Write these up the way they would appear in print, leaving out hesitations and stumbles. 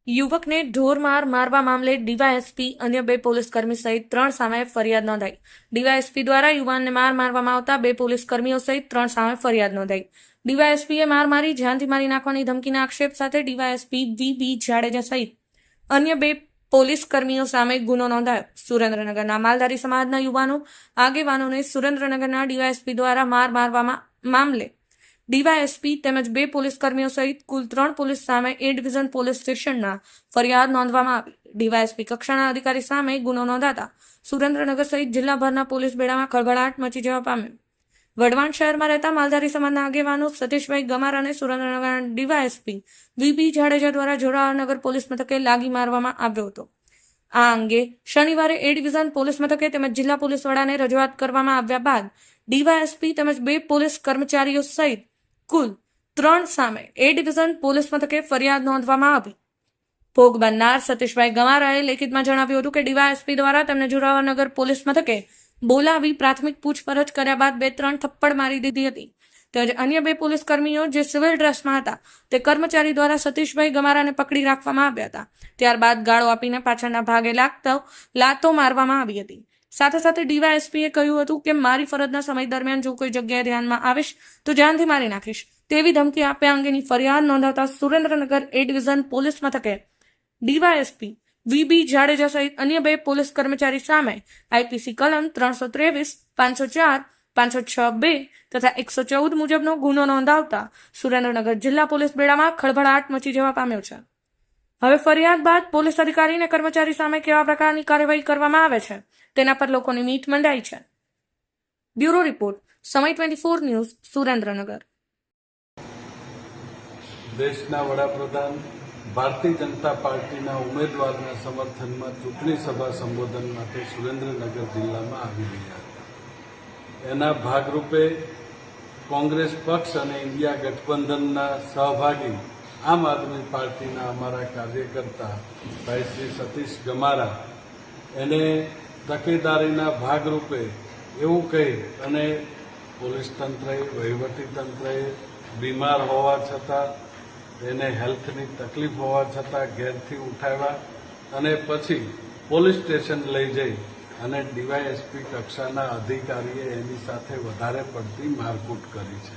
યુવકને ઢોરમાર મારવા મામલે ડીવાયએસપી અન્ય 2 પોલીસકર્મી સહિત 3 સામે ફરિયાદ નોંધાઈ। ડીવાયએસપી દ્વારા યુવાનને મારવામાં આવતા 2 પોલીસકર્મીઓ સહિત 3 સામે ફરિયાદ નોંધાઈ। ડીવાયએસપીએ મારી જાનથી મારી નાખવાની ધમકીના આક્ષેપ સાથે ડીવાયએસપી વી જાડેજા સહિત અન્ય 2 પોલીસકર્મીઓ સામે ગુનો નોંધાયો। સુરેન્દ્રનગરના માલધારી સમાજના યુવાનો આગેવાનોને સુરેન્દ્રનગરના ડીવાયએસપી દ્વારા મારવામાં મામલે ડીવાયએસપી તેમજ 2 પોલીસકર્મીઓ સહિત કુલ 3 પોલીસ સામે એ ડિવિઝન પોલીસ સ્ટેશનના ફરિયાદ નોંધવામાં આવી। ડીવાયએસપી કક્ષાના અધિકારી સામે ગુનો નોંધાતા સુરેન્દ્રનગર સહિત જિલ્લાભરના પોલીસ બેડામાં ખળભળાટ મચી જવા પામ્યો। વઢવાણ શહેરમાં રહેતા માલધારી સમાજના આગેવાનો સતીશભાઈ ગમાર અને સુરેન્દ્રનગરના ડીવાયએસપી વી જાડેજા દ્વારા જોરાવરનગર પોલીસ મથકે લાગી મારવામાં આવ્યો હતો। આ અંગે શનિવારે એ ડિવિઝન પોલીસ મથકે તેમજ જિલ્લા પોલીસ વડાને રજૂઆત કરવામાં આવ્યા બાદ ડીવાયએસપી તેમજ 2 પોલીસ કર્મચારીઓ સહિત કુલ 3 સામે એ ડિવિઝન પોલીસ મથકે ફરિયાદ નોંધવામાં આવી। ભોગ બનનાર સતીશભાઈ ગમારાએ લેખિતમાં જણાવ્યું હતું કે ડીવાયએસપી દ્વારા તેમને જોરાવરનગર પોલીસ મથકે બોલાવી પ્રાથમિક પૂછપરછ કર્યા બાદ 2-3 થપ્પડ મારી દીધી હતી। તેમજ અન્ય 2 પોલીસ કર્મીઓ જે સિવિલ ડ્રેસમાં હતા તે કર્મચારી દ્વારા સતીશભાઈ ગમારાને પકડી રાખવામાં આવ્યા હતા। ત્યારબાદ ગાળો આપીને પાછળના ભાગે લાતો મારવામાં આવી હતી। સાથે સાથે ડીવાયએસપીએ કહ્યું હતું કે મારી ફરજના સમય દરમિયાન જો કોઈ જગ્યાએ ધ્યાનમાં આવીશ તો જાનથી મારી નાખીશ તેવી ધમકી આપ્યા અંગેની ફરિયાદ નોંધાવતા સુરેન્દ્રનગર એ ડિવિઝન પોલીસ મથકે ડીવાયએસપી વી જાડેજા સહિત અન્ય 2 પોલીસ કર્મચારી સામે આઈપીસી કલમ 323, 504, 506(2) તથા 114 મુજબનો ગુનો નોંધાવતા સુરેન્દ્રનગર જિલ્લા પોલીસ બેડામાં ખળભળાટ મચી જવા પામ્યો છે। હવે ફરિયાદ બાદ પોલીસ અધિકારી અને કર્મચારી સામે કેવા પ્રકારની કાર્યવાહી કરવામાં આવે છે તેના પર લોકોની મીટ મંડાઈ છે। બ્યુરો રિપોર્ટ, સમય 24 ન્યૂઝ, સુરેન્દ્રનગર। દેશના વડાપ્રધાન ભારતીય જનતા પાર્ટીના ઉમેદવારના સમર્થનમાં ચૂંટણી સભા સંબોધન માટે સુરેન્દ્રનગર જિલ્લામાં આવી રહ્યા હતા। એના ભાગરૂપે કોંગ્રેસ પક્ષ અને ઇન્ડિયા ગઠબંધનના સહભાગી આમ આદમી પાર્ટીના અમારા કાર્યકર્તા ભાઈ શ્રી સતીશ ગમારા એને તકેદારીના ભાગરૂપે એવું કહી અને પોલીસ તંત્રએ, વહીવટી તંત્રએ બીમાર હોવા છતાં, એને હેલ્થની તકલીફ હોવા છતાં ઘેરથી ઉઠાવ્યા અને પછી પોલીસ સ્ટેશન લઈ જઈ અને ડીવાયએસપી કક્ષાના અધિકારીએ એની સાથે વધારે પડતી મારકૂટ કરી છે।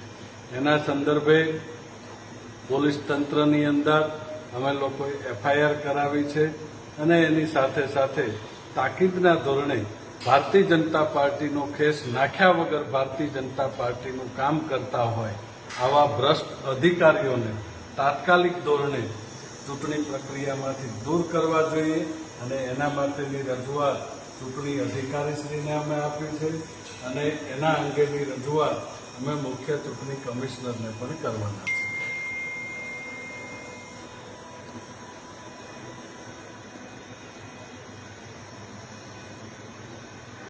એના સંદર્ભે પોલીસ તંત્રની અંદર અમે લોકોએ એફઆઈઆર કરાવી છે અને એની સાથે સાથે તાકીદના ધોરણે ભારતીય જનતા પાર્ટીનો ખેસ નાખ્યા વગર ભારતીય જનતા પાર્ટીનું કામ કરતા હોય આવા ભ્રષ્ટ અધિકારીઓને તાત્કાલિક ધોરણે ચૂંટણી પ્રક્રિયામાંથી દૂર કરવા જોઈએ અને એના માટેની રજૂઆત ચૂંટણી અધિકારીશ્રીને અમે આપી છે અને એના અંગેની રજૂઆત અમે મુખ્ય ચૂંટણી કમિશનરને પણ કરવાના છે।